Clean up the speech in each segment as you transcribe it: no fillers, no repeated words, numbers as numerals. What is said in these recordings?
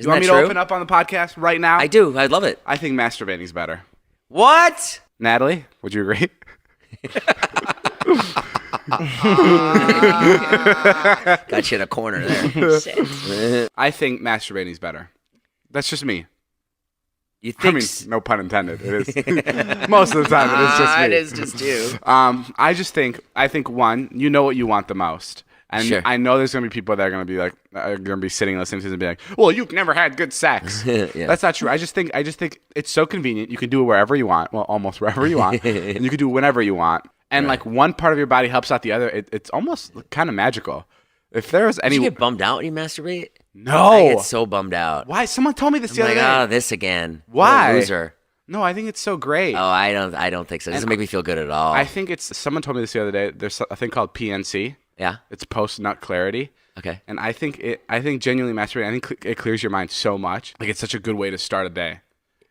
You want me to open up on the podcast right now? I do. I love it. I think masturbating's better. What? Natalie, would you agree? Got you in a corner there. Shit. I think masturbating's better. That's just me. You think? I mean, no pun intended. It is. Most of the time, it is just me. It is just you. I think one, you know what you want the most. And Sure. I know there's going to be people that are going to be like, are going to be sitting and listening to this and be like, well, you've never had good sex. Yeah. That's not true. I just think it's so convenient. You can do it wherever you want. Well, almost wherever you want. And you can do it whenever you want. And like one part of your body helps out the other. It's almost kind of magical. If there was any, Do you get bummed out when you masturbate? no, I get so bummed out. why? Someone told me this the I'm other like, day. oh, this again. Why? What a loser. No, I think it's so great. Oh, I don't think so. It doesn't make me feel good at all. I think it's. Someone told me this the other day. There's a thing called PNC. Yeah. It's post nut clarity. Okay. And I think genuinely masturbating, I think it clears your mind so much. Like it's such a good way to start a day.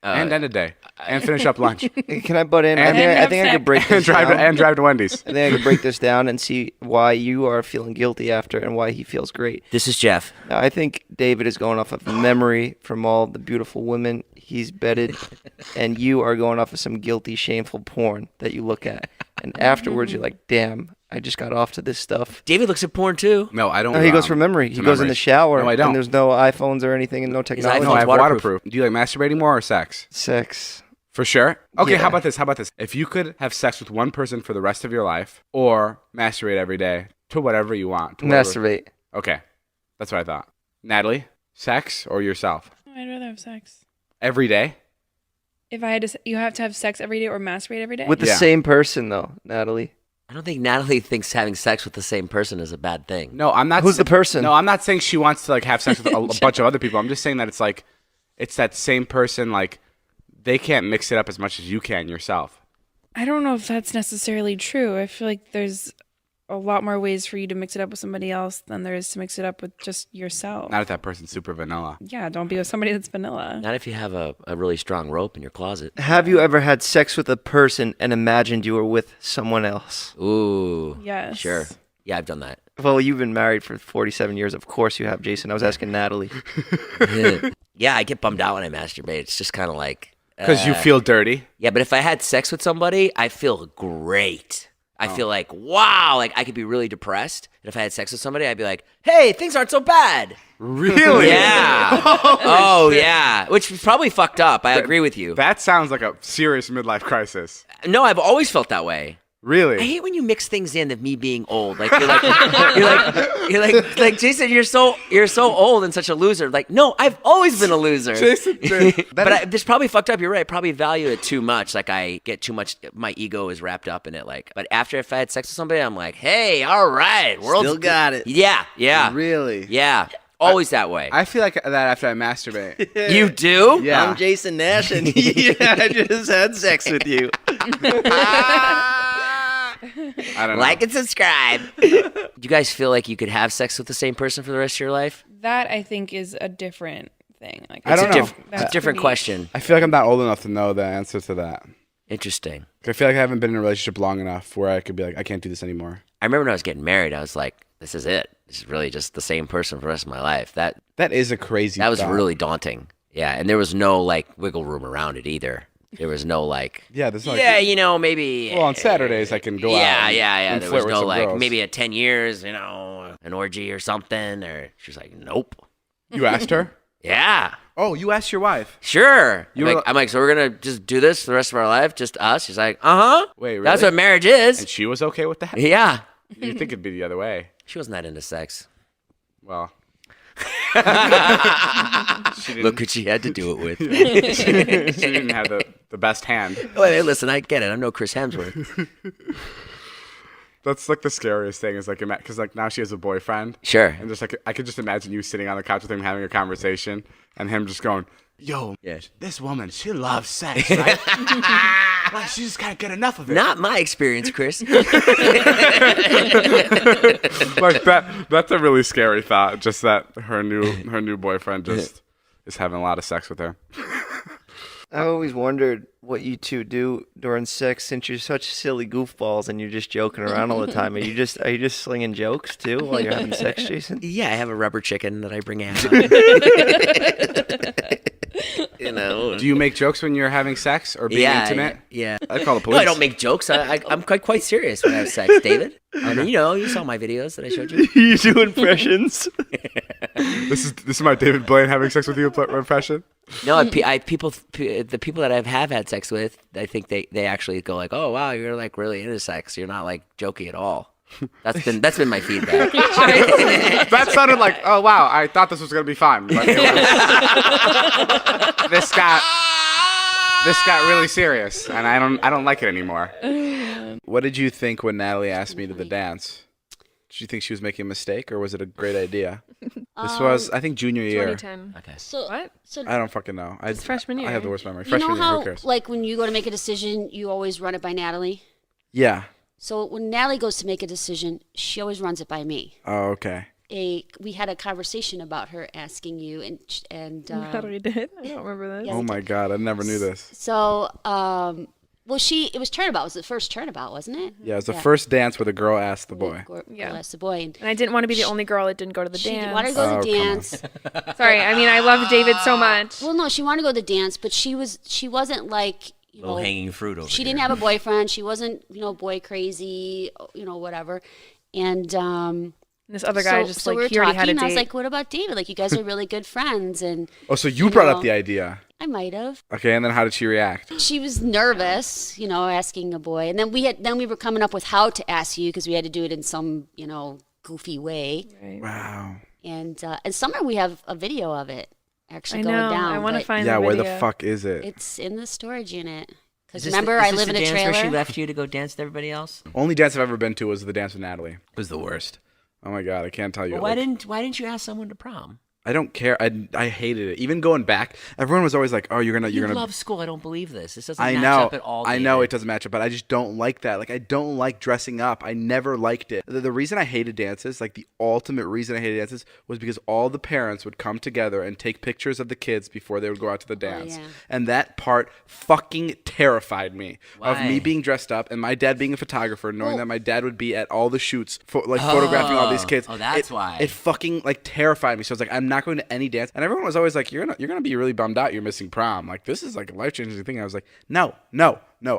And end a day. And finish up lunch. Can I butt in? And- I think I could break and this drive down. to Wendy's. I think I could break this down and see why you are feeling guilty after and why he feels great. This is Jeff. Now, I think David is going off of memory from all the beautiful women he's bedded, and you are going off of some guilty, shameful porn that you look at. And afterwards, you're like, damn, I just got off to this stuff. David looks at porn too. No, I don't. No, he goes from memory. He to goes in memory. the shower, No, I don't. and there's no iPhones or anything and no technology. No, I have waterproof. waterproof. Do you like masturbating more or sex? Sex. For sure. Okay, Yeah. How about this? If you could have sex with one person for the rest of your life or masturbate every day to whatever you want. Masturbate. Okay. That's what I thought. Natalie, sex or yourself? I'd rather have sex. Every day? If I had to, you have to have sex every day or masturbate every day? With the Yeah. same person, though, Natalie. I don't think Natalie thinks having sex with the same person is a bad thing. No, I'm not. Who's the person? No, I'm not saying she wants to like have sex with a bunch of other people. I'm just saying that it's like, it's that same person. Like, they can't mix it up as much as you can yourself. I don't know if that's necessarily true. I feel like there's a lot more ways for you to mix it up with somebody else than there is to mix it up with just yourself. Not if that person's super vanilla. Yeah, don't be with somebody that's vanilla. Not if you have a really strong rope in your closet. Have you ever had sex with a person and imagined you were with someone else? Ooh. Yes. Sure. Yeah, I've done that. Well, you've been married for 47 years. Of course you have, Jason. I was asking Natalie. Yeah, I get bummed out when I masturbate. It's just kind of like... Because you feel dirty. Yeah, but if I had sex with somebody, I feel great. I feel like, wow, like I could be really depressed. And if I had sex with somebody, I'd be like, hey, things aren't so bad. Really? Yeah. Oh, yeah. Which is probably fucked up. I agree with you. That sounds like a serious midlife crisis. No, I've always felt that way. Really? I hate when you mix things in of me being old. Like you're like Jason, you're so old and such a loser. Like, no, I've always been a loser. Jason, But this probably fucked up. You're right. I probably value it too much. Like I get too much. My ego is wrapped up in it. Like, but after if I had sex with somebody, I'm like, hey, all right, world's Still got it. Yeah, yeah, Really? yeah. Always that way. I feel like that after I masturbate. You do? Yeah. I'm Jason Nash, and I just had sex with you. I don't know. Like and subscribe. Do you guys feel like you could have sex with the same person for the rest of your life? That I think is a different thing. Like I don't know. It's a different pretty- question. I feel like I'm not old enough to know the answer to that. Interesting. I feel like I haven't been in a relationship long enough where I could be like, I can't do this anymore. I remember when I was getting married, I was like, this is it. This is really just the same person for the rest of my life. That is a crazy That was thought. really daunting. Yeah, and there was no like wiggle room around it either. There was no like, Yeah, there's like, yeah, you know, maybe. well, on Saturdays I can go out. Yeah, and- yeah. and There flirt was with no some like girls. maybe at 10 years, you know, an orgy or something. Or she was like, nope. You asked her? Yeah, Oh, you asked your wife. sure. You were- I'm like, so we're gonna just do this for the rest of our life, just us? She's like, uh huh. Wait, really? That's what marriage is. And she was okay with that? Yeah. You'd think it'd be the other way. She wasn't that into sex. Well. she didn't, Look what she had to do it with. she didn't have the best hand. Wait, hey, listen, I get it. I'm no Chris Hemsworth. That's like the scariest thing is like, because like now she has a boyfriend. Sure. And just like, I could just imagine you sitting on the couch with him having a conversation and him just going, yo, Yes. this woman, she loves sex, right? Like, she just can't get enough of it. Not my experience, Chris. Like that's a really scary thought. Just that her new boyfriend just is having a lot of sex with her. I always wondered what you two do during sex, since you're such silly goofballs and you're just joking around all the time. Are you just slinging jokes too while you're having sex, Jason? Yeah, I have a rubber chicken that I bring out. You know. Do you make jokes when you're having sex or being intimate? Yeah. I'd call the No, police. I don't make jokes. I'm quite serious when I have sex, David. I mean, you saw my videos that I showed you. You do impressions. This is my David Blaine having sex with you impression. No, the people that I have had sex with, I think they actually go like, "Oh wow, you're like really into sex. You're not like jokey at all." That's been my feedback. That sounded like, oh wow, I thought this was gonna be fun, but this got really serious, and I don't like it anymore. What did you think when Natalie asked me to the dance? Did you think she was making a mistake, or was it a great idea? This was, I think, junior year. 2010. Okay. So What? So I don't fucking know. It's freshman year. I have the worst memory. you Freshman know year, how who cares? like when you go to make a decision, you always run it by Natalie. Yeah. So when Natalie goes to make a decision, she always runs it by me. Oh, okay. We had a conversation about her asking you, and Natalie did. I don't remember this. Yeah. Oh my God, I never knew this. so well, it was turnabout. It was the first turnabout, wasn't it? Yeah, it was the first dance where the girl asked the boy. Yeah. That's the boy. And And I didn't want to be the only girl that didn't go to the she dance. wanted to go to the Oh, come on. dance. Sorry, I mean I love David so much. Well, no, she wanted to go to the dance, but she wasn't like Low hanging fruit over she here. didn't have a boyfriend. She wasn't boy crazy. Whatever. And This other guy so we were he already talking, had a and I was date. like, "What about David? Like, you guys are really good friends." And Oh, so you brought know. up the idea. I might have. Okay, and then how did she react? She was nervous, asking a boy, and then we were coming up with how to ask you because we had to do it in some goofy way. Right. Wow. And summer we have a video of it actually I going know. down. I want to but find Yeah, the where video. the fuck is it? It's in the storage unit. Because Is this remember, the- is I this live in the a dance trailer. Where she left you to go dance with everybody else? Only dance I've ever been to was the dance with Natalie. It was the worst. Oh my God, I can't tell you. Well, why like- didn't you ask someone to prom? I don't care. I hated it. Even going back, everyone was always like, "Oh, you're You gonna." love school. I don't believe this. This doesn't I match know. up at all. I know David. it doesn't match up, but I just don't like that. Like, I don't like dressing up. I never liked it. The reason I hated dances, like the ultimate reason I hated dances, was because all the parents would come together and take pictures of the kids before they would go out to the dance. yeah. And that part fucking terrified me of Why? me being dressed up and my dad being a photographer, knowing that my dad would be at all the shoots, photographing all these kids. Oh, that's why. It fucking like terrified me. So I was like, I'm not going to any dance. And everyone was always like, you're gonna be really bummed out. You're missing prom. Like, this is like a life changing thing. And I was like, no.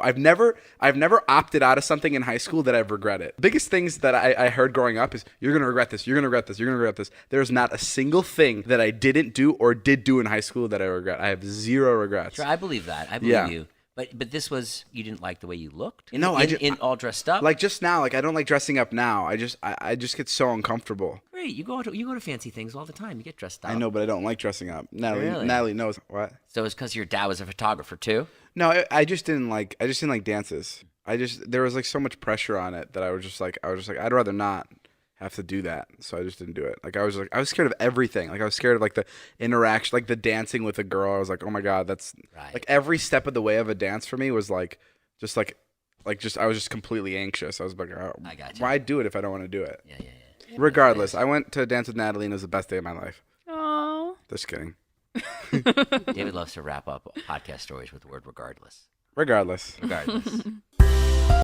I've never opted out of something in high school that I've regretted. Biggest things that I heard growing up is, you're gonna regret this. You're gonna regret this. You're gonna regret this. There's not a single thing that I didn't do or did do in high school that I regret. I have zero regrets. Sure, I believe that. I believe Yeah. you. But this was, you didn't like the way you looked? No, in all dressed up? Like just now, like I don't like dressing up now. I just get so uncomfortable. Great, you go to fancy things all the time. You get dressed up. I know, but I don't like dressing up. Really? Natalie knows what. So it's because your dad was a photographer too? No, I just didn't like dances. There was like so much pressure on it that I was just like I'd rather not have to do that. So I just didn't do it. Like I was scared of everything. Like I was scared of like the interaction, like the dancing with a girl. I was like, oh my God, that's Right. like every step of the way of a dance for me was like I was just completely anxious. I was like, oh, I gotcha. why do it if I don't want to do it? Yeah. Regardless, I went to dance with Natalie and it was the best day of my life. Aww. Just kidding. David loves to wrap up podcast stories with the word regardless. Regardless. Regardless.